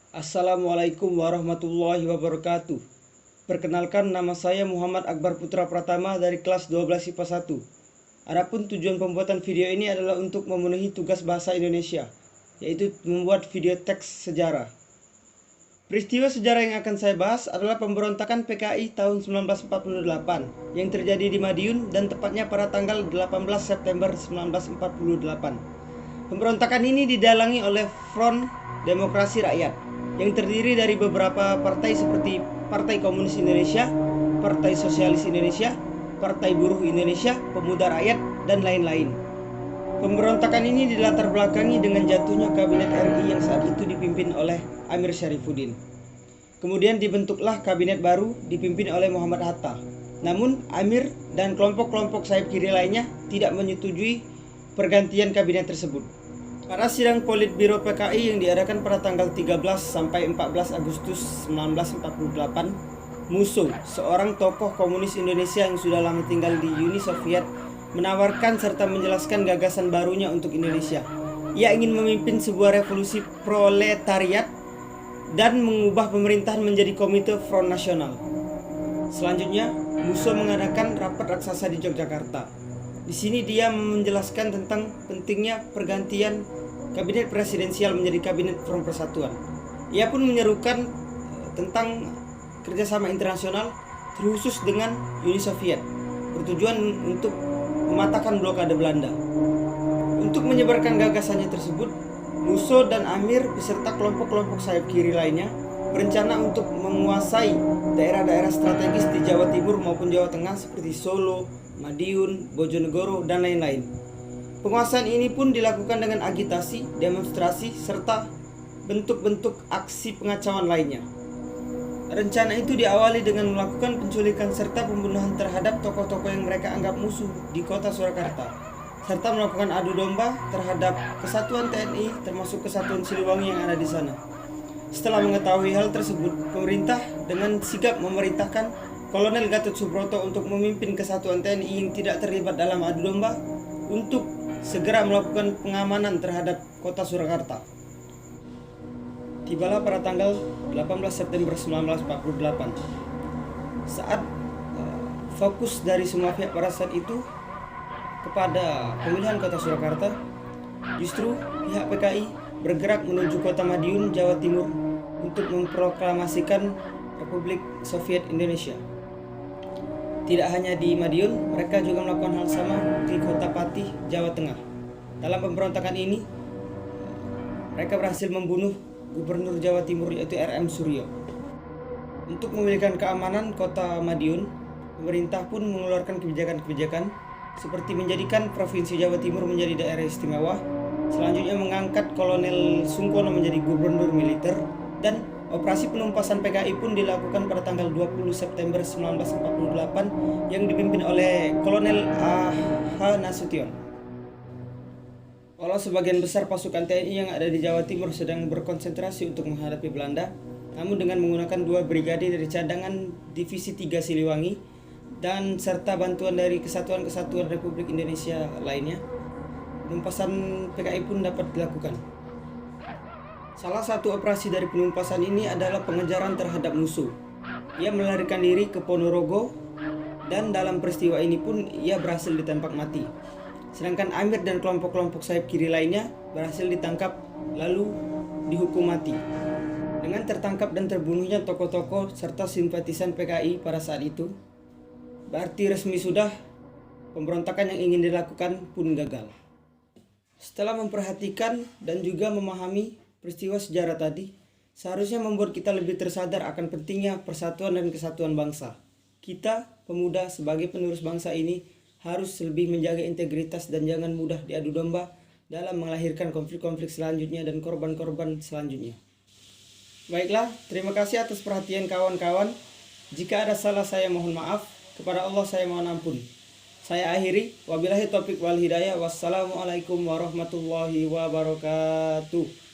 Assalamualaikum warahmatullahi wabarakatuh. Perkenalkan, nama saya Muhammad Akbar Putra Pratama dari kelas 12 IPA 1. Adapun tujuan pembuatan video ini adalah untuk memenuhi tugas bahasa Indonesia, yaitu membuat video teks sejarah. Peristiwa sejarah yang akan saya bahas adalah pemberontakan PKI tahun 1948 yang terjadi di Madiun dan tepatnya pada tanggal 18 September 1948. Pemberontakan ini didalangi oleh Front Demokrasi Rakyat yang terdiri dari beberapa partai seperti Partai Komunis Indonesia, Partai Sosialis Indonesia, Partai Buruh Indonesia, Pemuda Rakyat, dan lain-lain. Pemberontakan ini dilatar belakangi dengan jatuhnya kabinet RI yang saat itu dipimpin oleh Amir Syarifuddin. Kemudian dibentuklah kabinet baru dipimpin oleh Muhammad Hatta. Namun Amir dan kelompok-kelompok sayap kiri lainnya tidak menyetujui pergantian kabinet tersebut. Pada sidang Politbiro PKI yang diadakan pada tanggal 13 sampai 14 Agustus 1948, Musso, seorang tokoh komunis Indonesia yang sudah lama tinggal di Uni Soviet, menawarkan serta menjelaskan gagasan barunya untuk Indonesia. Ia ingin memimpin sebuah revolusi proletariat dan mengubah pemerintahan menjadi Komite Front Nasional. Selanjutnya, Musso mengadakan rapat raksasa di Yogyakarta. Di sini dia menjelaskan tentang pentingnya pergantian kabinet presidensial menjadi kabinet Front Persatuan. Ia pun menyerukan tentang kerjasama internasional terkhusus dengan Uni Soviet, bertujuan untuk mematahkan blokade Belanda. Untuk menyebarkan gagasannya tersebut, Musso dan Amir beserta kelompok-kelompok sayap kiri lainnya berencana untuk menguasai daerah-daerah strategis di Jawa Timur maupun Jawa Tengah seperti Solo, Madiun, Bojonegoro, dan lain-lain. Penguasaan ini pun dilakukan dengan agitasi, demonstrasi, serta bentuk-bentuk aksi pengacauan lainnya. Rencana itu diawali dengan melakukan penculikan serta pembunuhan terhadap tokoh-tokoh yang mereka anggap musuh di kota Surakarta, serta melakukan adu domba terhadap kesatuan TNI termasuk kesatuan Siliwangi yang ada di sana. Setelah mengetahui hal tersebut, pemerintah dengan sigap memerintahkan Kolonel Gatot Subroto untuk memimpin kesatuan TNI yang tidak terlibat dalam adu domba untuk segera melakukan pengamanan terhadap kota Surakarta. Tibalah pada tanggal 18 September 1948. Saat fokus dari semua pihak pada saat itu kepada pemilihan kota Surakarta, justru pihak PKI bergerak menuju kota Madiun, Jawa Timur untuk memproklamasikan Republik Soviet Indonesia. Tidak hanya di Madiun, mereka juga melakukan hal sama di kota Patih, Jawa Tengah. Dalam pemberontakan ini, mereka berhasil membunuh Gubernur Jawa Timur yaitu R.M. Suryo. Untuk memulihkan keamanan kota Madiun, pemerintah pun mengeluarkan kebijakan-kebijakan seperti menjadikan Provinsi Jawa Timur menjadi daerah istimewa, selanjutnya mengangkat Kolonel Sungkono menjadi gubernur militer, dan operasi penumpasan PKI pun dilakukan pada tanggal 20 September 1948 yang dipimpin oleh Kolonel A.H. Nasution. Walau sebagian besar pasukan TNI yang ada di Jawa Timur sedang berkonsentrasi untuk menghadapi Belanda, namun dengan menggunakan 2 brigade dari cadangan Divisi 3 Siliwangi dan serta bantuan dari kesatuan-kesatuan Republik Indonesia lainnya, penumpasan PKI pun dapat dilakukan. Salah satu operasi dari penumpasan ini adalah pengejaran terhadap musuh. Ia melarikan diri ke Ponorogo dan dalam peristiwa ini pun ia berhasil ditembak mati. Sedangkan Amir dan kelompok-kelompok sayap kiri lainnya berhasil ditangkap lalu dihukum mati. Dengan tertangkap dan terbunuhnya tokoh-tokoh serta simpatisan PKI pada saat itu, berarti resmi sudah pemberontakan yang ingin dilakukan pun gagal. Setelah memperhatikan dan juga memahami peristiwa sejarah tadi, seharusnya membuat kita lebih tersadar akan pentingnya persatuan dan kesatuan bangsa. Kita, pemuda, sebagai penerus bangsa ini harus lebih menjaga integritas dan jangan mudah diadu domba dalam melahirkan konflik-konflik selanjutnya dan korban-korban selanjutnya. Baiklah, terima kasih atas perhatian kawan-kawan. Jika ada salah saya mohon maaf, kepada Allah saya mohon ampun. Saya akhiri, wabillahi taufiq wal hidayah. Wassalamualaikum warahmatullahi wabarakatuh.